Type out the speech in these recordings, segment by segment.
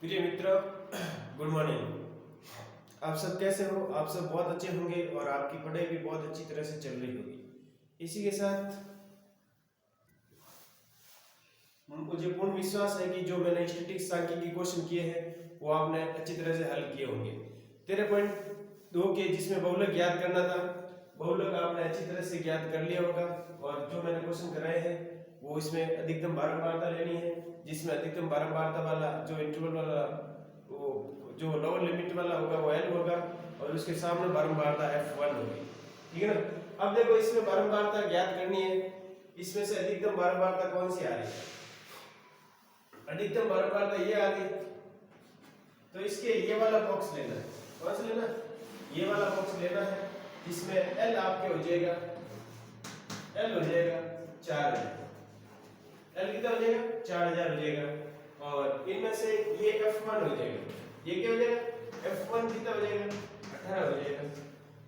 प्रिय मित्र, good morning. आप सब कैसे हो? आप सब बहुत अच्छे होंगे और आपकी पढ़ाई भी बहुत अच्छी तरह से चल रही होगी। इसी के साथ मुझे पूर्ण विश्वास है कि जो मैंने स्टैटिस्टिक्स सांख्यिकी क्वेश्चन किए हैं वो आपने अच्छी तरह से हल किए होंगे। 13.2 के जिसमें बहुलक ज्ञात करना था, बहुलक आपने अच्छी तरह से ज्ञात कर लिया होगा। और जो मैंने क्वेश्चन कराए हैं वो इसमें अधिकतम बारंबारता लेनी है, जिसमें अधिकतम बारंबारता वाला जो इंटरवल वाला वो जो लोअर लिमिट वाला होगा वो L होगा और उसके सामने बारंबारता F1 होगी। ठीक है ना। अब देखो इसमें बारंबारता ज्ञात करनी है, इसमें से अधिकतम बारंबारता कौन सी आ रही है? अधिकतम बारंबारता ये आ गई, तो इसके ये वाला बॉक्स लेना है। कौन सा लेना? ये वाला बॉक्स लेना है जिसमें L आपके हो जाएगा, L हो जाएगा 4000। L कितना हो जाएगा? 4000 हो जाएगा। और इनमें से ये F1 हो जाएगा। ये क्या हो जाएगा? F1 कितना हो जाएगा? 18 हो जाएगा।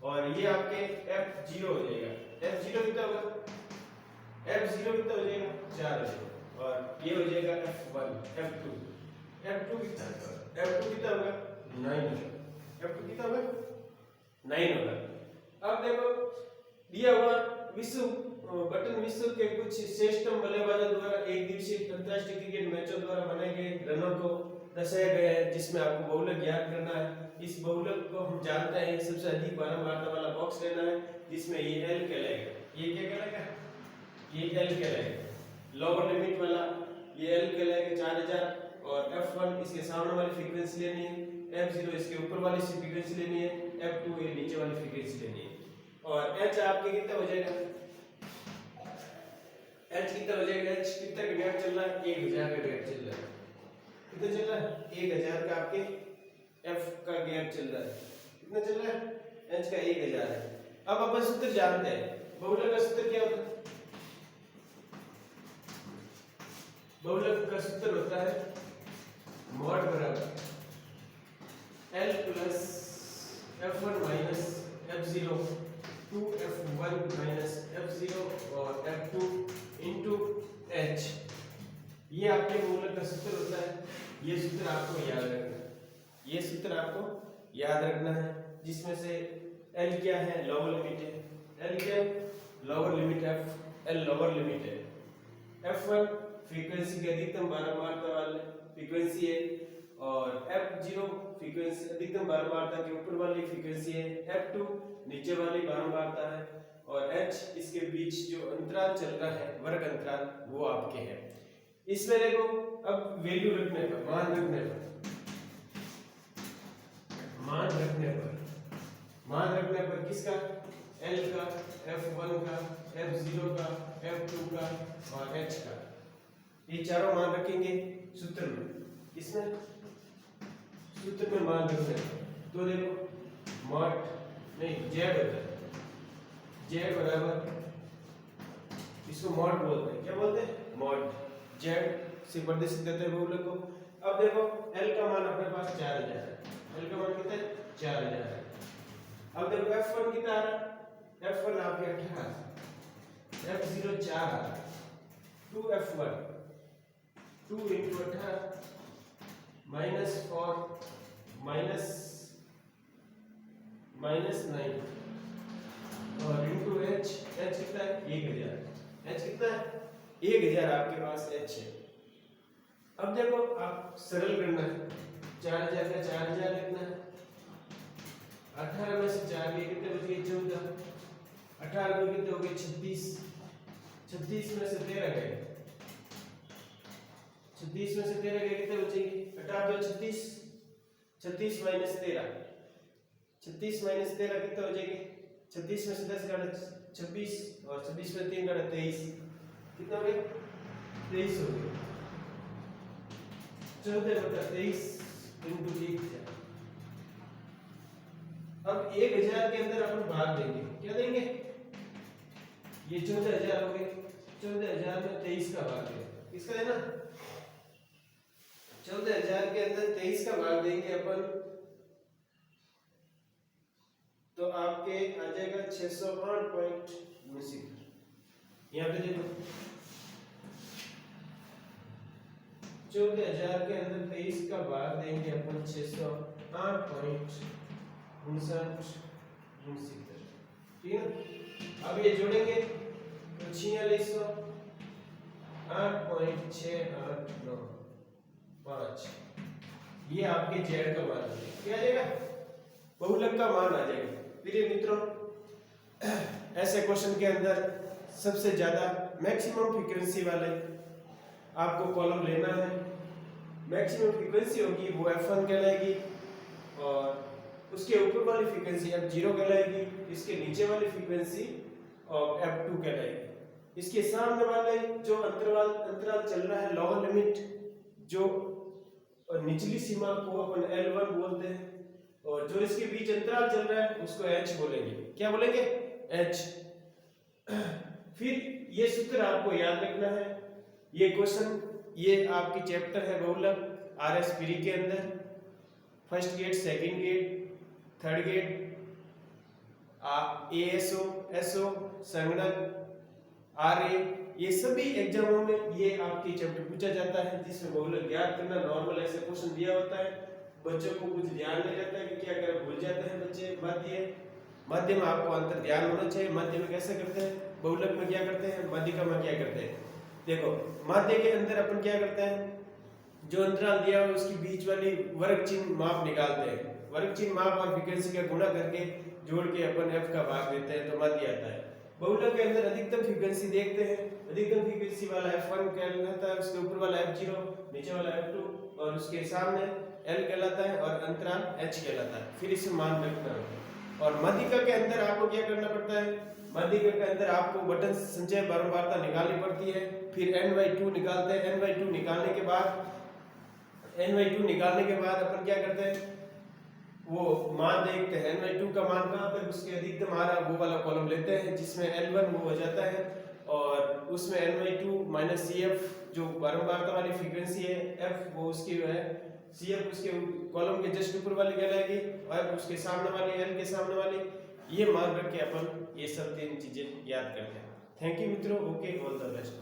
और ये आपके F0 हो जाएगा। F0 कितना होगा? F0 कितना हो जाएगा? 4 हो जाएगा। और ये हो जाएगा F1, F2 कितना? F2 कितना होगा? 9 होगा। F2 कितना होगा? 9 होगा। अब देखो दिया हुआ बटन विश्व के कुछ श्रेष्ठ बल्लेबाजों द्वारा एक दिवसीय अंतरराष्ट्रीय क्रिकेट मैचों द्वारा बनाए गए रनों को दर्शाया गया है, जिसमें आपको बहुलक ज्ञात करना है। इस बहुलक को हम जानते हैं सबसे अधिक बारंबारता वाला बॉक्स लेना है, जिसमें ये L कहलाएगा। ये क्या कहलाएगा? ये L कहलाएगा। लोअर लिमिट वाला ये L कहलाएगा 4000। और F1 इसके सामने वाली फ्रीक्वेंसी लेनी है, F0 इसके ऊपर वाली फ्रीक्वेंसी लेनी है, F2 ये नीचे वाली फ्रीक्वेंसी लेनी है। और H आपके कितना हो जाएगा? H कितना हो जाएगा? H कितना का गैप चल रहा है? 1000 का गैप चल रहा है। कितना चल रहा है? 1000 का आपके F का गैप चल रहा है। कितना चल रहा है? H का 1000 है। अब अपन सूत्र जानते हैं। बहुलक का सूत्र क्या होता है? बहुलक का सूत्र होता है मॉड बराबर L plus F1 minus F0 2F1 minus F0 और F2 इंटू H। ये आपके बहुलक का सूत्र होता है। ये सूत्र आपको याद रखना है। ये सूत्र आपको याद रखना है, जिसमें से L क्या है? लोअर लिमिट है। L क्या है? Lower limit F L lower limit है। F1 फ्रीक्वेंसी की अधिकतम बारंबारता वाली फ्रीक्वेंसी है और F0 फ्रीक्वेंसी अधिकतम बारंबारता के ऊपर वाली फ्रीक्वेंसी है। F2 नीचे वाली बारंबारता है और H इसके बीच जो अंतराल चल रहा है वर्ग अंतराल वो आपके है। इसमें देखो अब वैल्यू रखने पर मान रखने पर किसका? L का, F1 का, F0 का, F2 का और H का, ये चारों मान रखेंगे सूत्र में। इसमें सूत्र में मान रखते हैं तो देखो मॉड नहीं Z होता है। Z बराबर इसको मॉड बोलते हैं। क्या बोलते हैं? मॉड। Z से प्रदर्शित करते हैं बहुलक को। अब देखो L का मान अपने पास 4000 है। L का मान कितना है? 4000 है। अब देखो F1 कितना आ रहा है? F1 आपके 18, F0 4 आ रहा है, 2F1 2 into 18 minus 4 minus 9 और into H कितना है? 1000। H कितना है? 1000 आपके पास H है। अब देखो आप सरल करना है, 4000 का 4000 लिखना है। 18 में से 4 गए कितने बच गए? 14। 18 में कितने हो गए? 36। 36 में से 13 गए, 36 में से 13 गए कितने बचेंगे? 18 तो 36, 36 माइनस 13, 36 माइनस 13 कितने हो जाएंगे? 36 में से 10 काटा 26 और 26 में 3 काटा 23, कितना हो गया? 23 हो गया। 14/23 इंटू 1000। अब 1000 के अंदर अपन भाग देंगे। क्या देंगे? ये 14000 हो गए। 14000 में 23 का भाग देंगे। किसका देना? 14000 के अंदर 23 का भाग देंगे अपन, तो आपके आ जाएगा 608.69। यहाँ पे देखो 14,000 के अंदर 23 का भाग देंगे अपन 608.59 ठीक है। अब ये जोड़ेंगे तो 4600 8.6895 ये आपके जेड का मान आ जाएगा। क्या आ जाएगा? बहुलक का मान आ जाएगा। प्रिय मित्रों, ऐसे क्वेश्चन के अंदर सबसे ज्यादा मैक्सिमम फ्रीक्वेंसी वाले आपको कॉलम लेना है। मैक्सिमम फ्रीक्वेंसी होगी वो F1 कहलाएगी और उसके ऊपर वाली फ्रीक्वेंसी F0 कहलाएगी, इसके नीचे वाली फ्रीक्वेंसी F2 कहलाएगी। इसके सामने वाले जो अंतराल चल रहा है लोअर लिमिट, जो निचली सीमा को अपन L1 बोलते हैं, और जो इसके बीच अंतराल चल रहा है उसको H बोलेंगे। क्या बोलेंगे? H। फिर ये सूत्र आपको याद रखना है। ये क्वेश्चन ये आपकी चैप्टर है बहुलक RS प्री के अंदर, first gate, second gate, third gate, ASO, SO, संगणक, RA, ये सभी एग्जामों में ये आपकी चैप्टर पूछा जाता है, जिसमें बहुलक ज्ञात करना नॉर्मल ऐसे क्वेश्चन दिया होता है। बच्चों को कुछ ध्यान नहीं रहता है कि क्या करें, भूल जाते हैं बच्चे। मध्य में आपको अंतर ध्यान होना चाहिए। मध्य में कैसे करते हैं, बहुलक में क्या करते हैं, माध्यिका में क्या करते हैं। देखो माध्य के अंदर अपन क्या करते हैं, जो अंतराल दिया हुआ उसकी बीच वाली वर्ग चिन्ह माप निकालते हैं। वर्ग चिन्ह माप और फ्रीक्वेंसी का गुणा करके जोड़ के अपन F का भाग देते हैं तो मध्य आता है। बहुलक के अंदर अधिकतम फ्रीक्वेंसी देखते हैं। अधिकतम फ्रीक्वेंसी वाला F1 कहलाता है, उसके ऊपर वाला F0, नीचे वाला F2 और उसके सामने L कहलाता है और अंतराल H कहलाता है। फिर इसे मान रखना है। और माध्यिका के अंदर आपको क्या करना पड़ता है, माध्यिका के अंदर आपको बटन संचय बारंबारता निकालनी पड़ती है। फिर n/2 निकालते हैं। n/2 निकालने के बाद अपन क्या करते हैं, वो मान देखते हैं n/2 का मान कहाँ पे उसके अधिकतम आ रहा है, वो वाला कॉलम लेते हैं जिसमें L1 वो हो जाता है और उसमें n/2 - CF जो बारंबारता वाली फ्रीक्वेंसी है F, वो उसकी है CF उसके कॉलम के जस्ट ऊपर वाली कहलाएगी और उसके सामने वाली L के सामने वाली। ये मान रख के अपन ये सब तीन चीजें याद करते हैं। थैंक यू मित्रों, ओके, ऑल द बेस्ट।